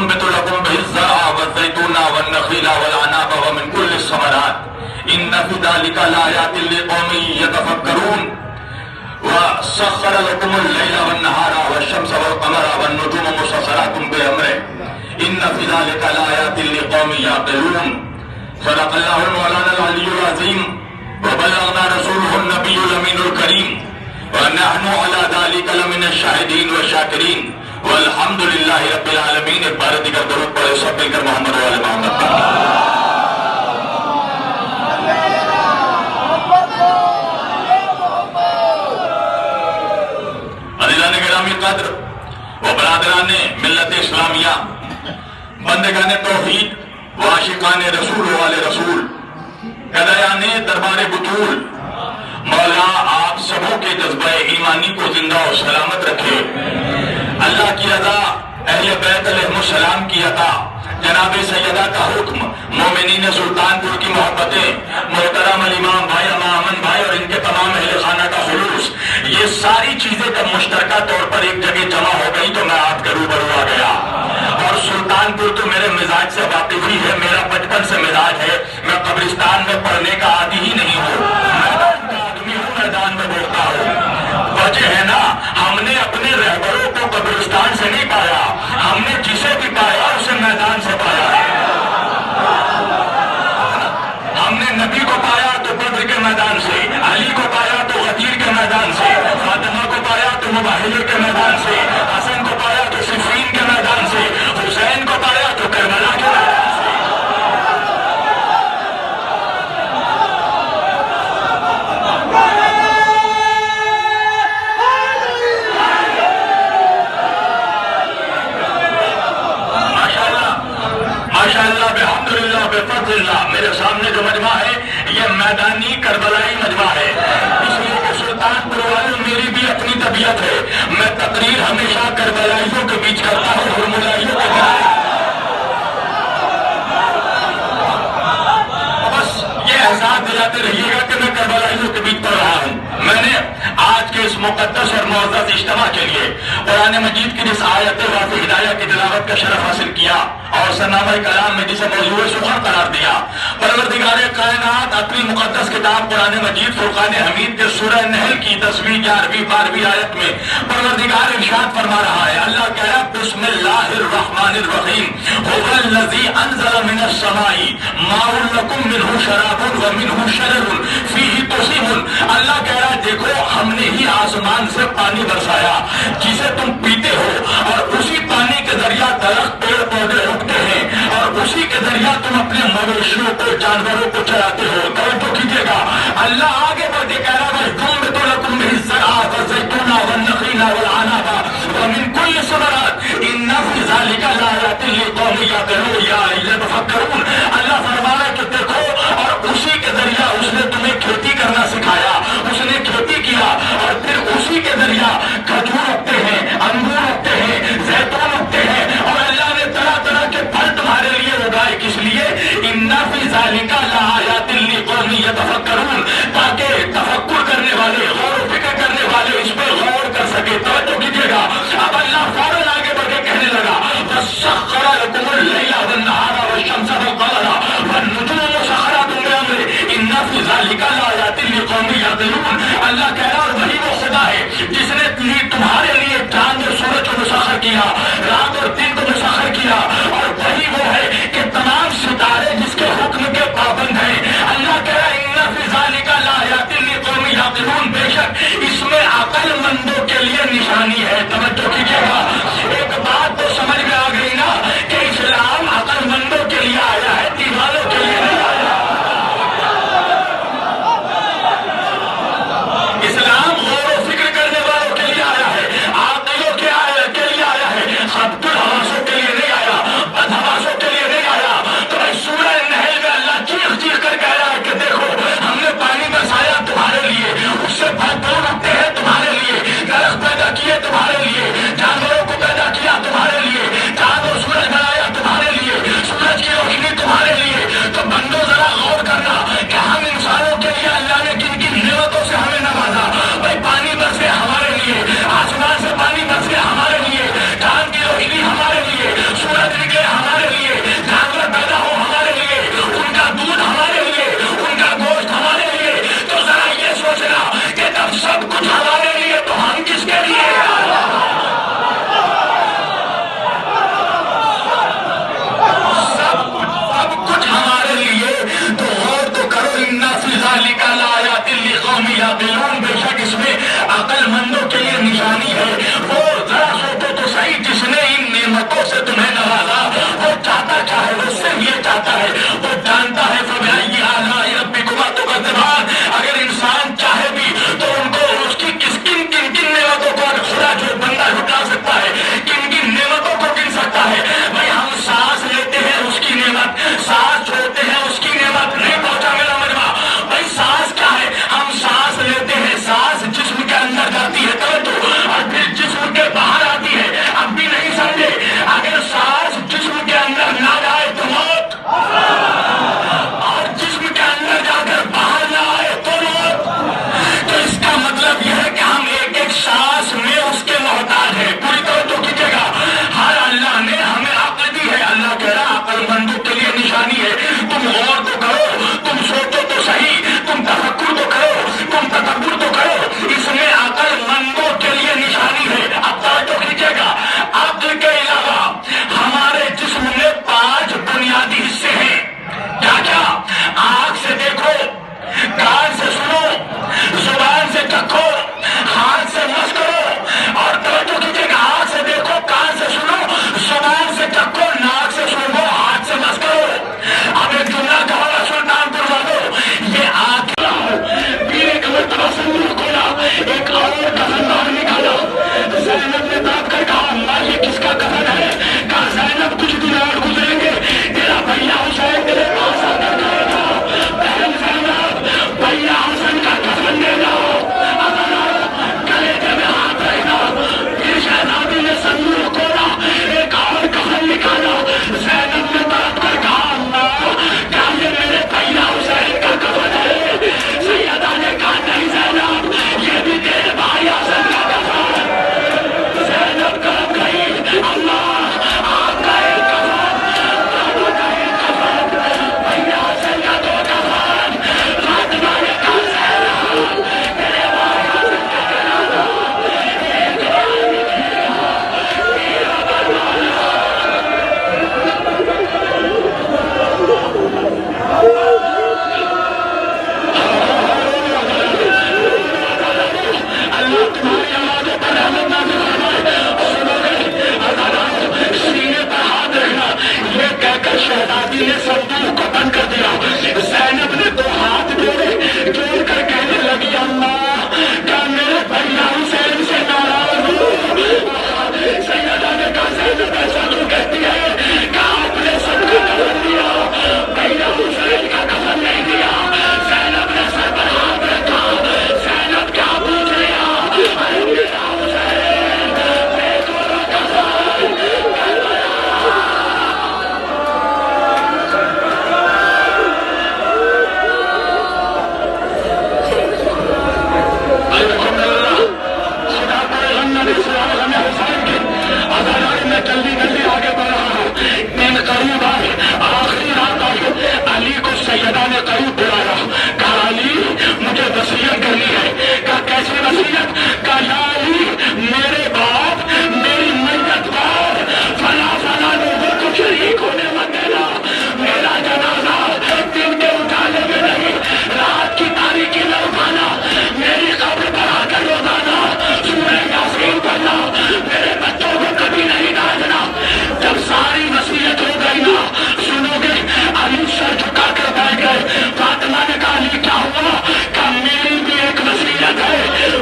ننبت لكم به الزرع والزيتون والنخيل والعناب ومن كل الثمرات إن في ذلك لآيات لقوم يتفكرون وسخر لكم الليل والنهار والشمس والقمر والنجوم مسخرات بأمره إن في ذلك لآيات لقوم يعقلون صدق الله مولانا العلي العظيم وبلغنا رسوله النبي الأمين الكريم ونحن على ذلك لمن الشاهدين والشاكرين والحمد لله رب العالمين. ایک بار دیگر درود پڑھے سب مل کر محمد و آل محمد. عزیزان گرامی قدر و برادران ملت اسلامیہ، بندگان توحید و عاشقان رسول و آل رسول، گدایان دربار بطول، مولا آپ سبوں کے جذبہ ایمانی کو زندہ و سلامت رکھے. اللہ کی رضا، اہل بیت علیہ السلام کی عطا، جناب سیدہ کا حکم، مومنین سلطان پور کی محبتیں، محترم الامام بھائی امامن بھائی اور ان کے تمام اہل خانہ کا خلوص، یہ ساری چیزیں جب مشترکہ طور پر ایک جگہ جمع ہو گئی تو میں آپ کے روبرو آ گیا. اور سلطان پور تو میرے مزاج سے واقف ہی ہے، میرا بچپن سے مزاج ہے، میں قبرستان میں پڑھنے کا عادی ہی نہیں ہوں، میدان میں بولتا ہوں. وجہ ہے نا، ہم نے اپنے رہبروں کو قبرستان سے نہیں پایا، ہم نے جسے بھی پایا اسے میدان سے پایا ہے. ہم نے نبی کو پایا تو بدر کے میدان سے، علی کو پایا تو غدیر کے میدان سے، فاطمہ کو پایا تو مباہلے کے میدان سے، حسن کو پایا تو صفین کے میدان سے، حسین کو پایا تو کربلا کے میدان سے. بفضل اللہ میرے سامنے جو مجمع ہے یہ میدانی کربلائی مجمع ہے، اس لیے کہ سلطان پور والوں میری بھی اپنی طبیعت ہے. میں تقریر ہمیشہ کربلائیوں کے بیچ کرتا ہوں اور ملائیوں کے بیچ. بس یہ احساس دلاتے رہیے گا کہ میں کربلائیوں کے بیچ پڑھ رہا ہوں. میں نے آج کے اس مقدس اور معزز اجتماع کے لیے قرآن مجید کی جس آیت واضح ہدایہ کی تلاوت کا شرف حاصل کیا اور سرنامہ کلام میں جسے موضوع سخن قرار دیا، پروردگار کائنات اپنی مقدس کتاب قرآن مجید فرقان حمید کے سورہ نحل کی 10ویں 11ویں 12ویں آیت میں پروردگار ارشاد فرما رہا ہے. اللہ کہہ رہا ہے بسم اللہ الرحمن الرحیم هو الذی انزل من السماء ماء لکم منہ شراب ومنہ شجر فیہ تسیمون. اللہ کہہ رہا ہے دیکھو ہم نے ہی آسمان سے پانی برسایا جسے تم پیتے ہو، اور اسی پانی کے ذریعہ درخت پیڑ پودے اگتے ہیں، اور اسی کے ذریعہ تم اپنے مویشیوں کو جانوروں کو چراتے ہو. توجہ کیجیے گا، اللہ آگے بڑھ کے کہہ رہا ہے تم تو لکم به الزرع والزیتون والنخیل والعناب ومن کل الثمرات ان فی ذلک لآیات لقوم یعقلون یا یتفکرون. اللہ فرما رہا ہے کہ دیکھو، اور اسی کے ذریعہ اس نے تمہیں کھیتی کرنا سکھایا، اس نے کھیتی کیا اور پھر اسی کے ذریعہ کھجور اگتے ہیں، انگور اگتے ہیں، زیتون اگتے ہیں، اور اللہ نے طرح طرح کے پھل تمہارے لیے اگائے. کس لیے؟ ان فی ذلک لآیات لقوم یتفکرون، تاکہ تفکر کرنے والے، غور و فکر کرنے والے اس پہ غور کر سکے. توجہ کیجیے گا، اب اللہ فوراً آگے بڑھ کے کہنے لگا وَسَخَّرَ لَكُمُ اللَّيْلَ وَالنَّهَارَ وَالشَّمْسَ وَالْقَمَرَ وَالنُّجُومَ مُسَخَّرَاتٌ بِأَمْرِهِ إِنَّ فِي ذَلِكَ لَآيَاتٍ لِقَوْمٍ يَعْقِلُونَ. اللہ کہہ رہا اور وہی وہ خدا ہے جس نے تمہارے لیے چاند اور سورج کو مسخر کیا، رات اور دن کو مسخر کیا، اور وہی وہ ہے کہ تمام ستارے جس کے حکم کے پابند ہیں. اللہ کہہ رہا ہے ان فی ذلک لآیات لقوم یعقلون، بے شک اس میں عقل مندوں کے لیے نشانی ہے. توجہ کیجیے گا، ایک بات تو سمجھ میں آ گئی نا کہ اسلام عقل مندوں کے لیے آیا ہے، دیوانوں کے لیے نہیں آیا. اسلام غور و فکر کرنے والوں کے لیے آیا ہے، عاقلوں کے لیے آیا ہے، خبط الحواسوں کے لیے نہیں آیا، بدحواسوں کے لیے نہیں آیا. تو سورہ نحل میں اللہ چیخ چیخ کر کہہ رہا ہے کہ دیکھو ہم نے پانی برسایا تمہارے لیے، اس سے پھل پھول اگتے ہیں تمہارے لیے، درخت پیدا کیے تمہارے لیے، جانوروں کو پیدا کیا تمہارے لیے، چاند اور سورج بنایا تمہارے لیے، سورج کی روشنی تمہارے لیے. تو بندو ذرا غور کرنا کہ ہم انسانوں کے لیے اللہ نے کن کن نعمتوں سے ہمیں نوازا. اللہ تمہاری اولادوں پر رحمت نازل فرمائے. سنو گے آزادانو، سینے پر ہاتھ رکھنا. یہ کہہ کر شہزادی نے صندوق کو بند کر دیا. زینب نے تو ہاتھ جوڑ کر کہنے لگی اللہ کیا میرے بھیا حسین سے ناراض ہو؟ سیدہ نے کہا زینب ایسا کیوں کہتی ہے؟ کہا آپ نے سب کا کفن دیا، بھیا حسین کا کفن نہیں دیا. زینب نے سر پر ہاتھ رکھا. زینب کیا پوچھ لیا؟ ارے میرا حسین بے دونوں کفن جلدی جلدی آگے بڑھ رہا ہوں. دن قریب آئے، آخری رات آئی. علی کو سیدہ نے قریب بلایا. کہا علی مجھے وصیت کرنی ہے. کہا کیسی وصیت؟ کہا یا علی میرے باپ میری میت بعد فلاں فلاں لوگوں کو شریک ہونے مت دینا. میرا جنازہ دن کے اجالے میں نہیں، رات کی تاریکی میں اٹھانا. میری قبر پر آ کر روزانہ سورہ یاسین پڑھنا. میرے بچوں کو کبھی نہیں ڈالنا. جب ساری وصیت ہو گئی نا، سنو گے علی سر جھکا کر بیٹھ گئے. فاطمہ نے کہا علی کیا ہوا؟ کہا میری بھی ایک وصیت ہے.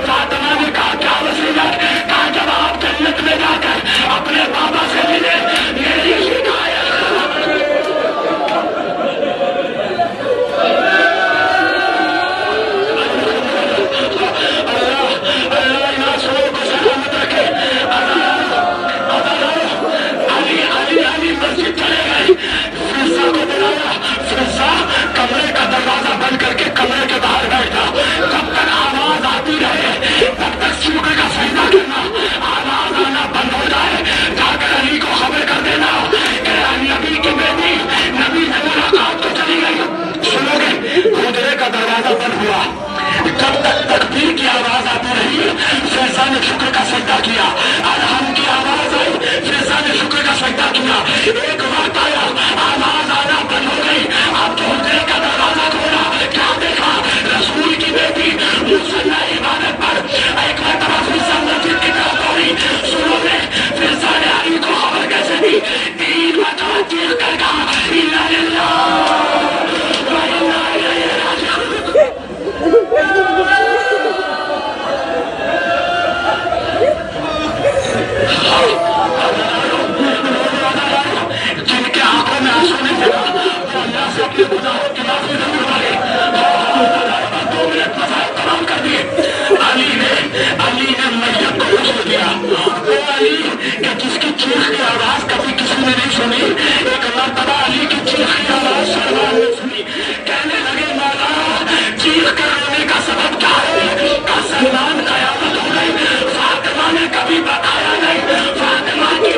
فاطمہ نے کہا کیا وصیت؟ کہا جب آپ جنت میں جا کر اپنے بابا سے ملے میری شکایت اللہ ناسوں کو سلامت رکھے. علی مسجد چلے گئے. فضا کو بلایا. فضا کمرے کا دروازہ بند کر کے کمرے کے باہر بیٹھا. جب تک آواز آتی رہے تب تک شکر کا سجدہ کرنا. آواز آنا بند ہو جائے جا کر علی کو خبر کر دینا کہ نبی کی بیٹی نبی سے ملاقات کو چلی گئی. سنو گے حجرے کا دروازہ بند ہوا. جب تک تکبیر کی آواز آتی رہی فیضا نے شکر کا سجدہ کیا. الحمد کی آواز آئی، فیضا نے شکر کا سجدہ کیا. ایک وقت آیا آواز آنا بند ہو گئی. اب حجرے کا دروازہ کھولا، کیا دیکھا؟ رسول کی بیٹی مصلی عبادت پر ایک مرتبہ فیضا مسجد کی طرف دوڑی. سنو گے فیضا نے علی کو خبر کیسے دی؟ 3 مرتبہ چیخ کر کہا انا للہ و انا الیہ راجعون. جن کے آنکھوں میں آنسو نہیں تھا وہ اللہ سے اپنے گناہوں کی معافی ضرور مانگے. 2 منٹ مسائل تمام کر دیے. علی نے میت کو غسل دیا. وہ علی کہ جس کی چیخ کی آواز کبھی کسی نے نہیں سنی، ایک مرتبہ علی کی چیخ کی آواز سلمان نے سنی. کہنے لگے مولا چیخ کر رونے کا سبب کیا ہے؟ کہ سلمان قیامت ہو گئی. فاطمہ نے کبھی بتایا نہیں. فاطمہ کی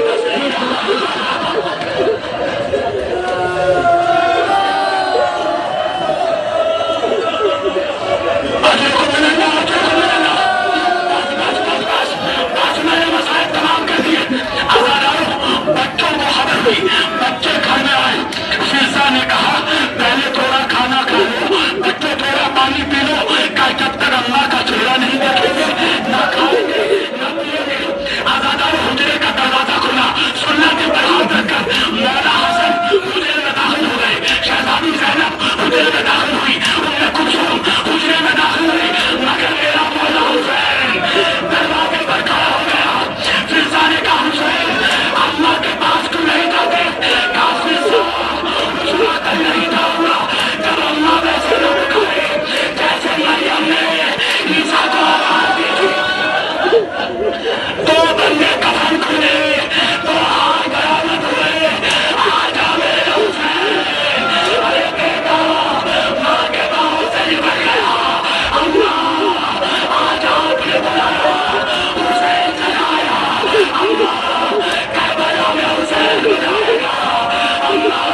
بچوں کو خبر ہوئی. بچے گھر میں آئے. فضا نے کہا پہلے تھوڑا کھانا کھا لو، بچوں تھوڑا پانی پی لو. کہا جب تک اللہ کا چہرہ نہیں دیکھیں گے نہ کھائیں گے نہ پیئیں گے. آزادار حجرے کا دروازہ کھلا. سننا کے پر ہاتھ رکھ کر مولا حسن حجرے میں داخل ہو گئے. شہزادی زینب حجرے میں داخل ہوئی. کلثوم حجرے میں داخل ہوئی. مگر میرا مولا حسین دروازے پر کھڑا ہو گیا. فضا نے کہا حسین اللہ کے پاس کیوں نہیں جاتے؟ کہا فضا حجرہ کر نہیں جاؤں گا جب اللہ ویسے نہ اٹھائے جیسے مریم نے عیسیٰ کو آواز دی تھی. 2 بندے کفن کھلے، 2 ہاتھ برآمد ہوئے. آجا میرے حسین. ارے بیٹا ماں کے باہوں سے نکل گیا. اللہ آجا اپنے بلایا. حسین چلایا. اللہ کربلا میں حسین بلائے گا. اللہ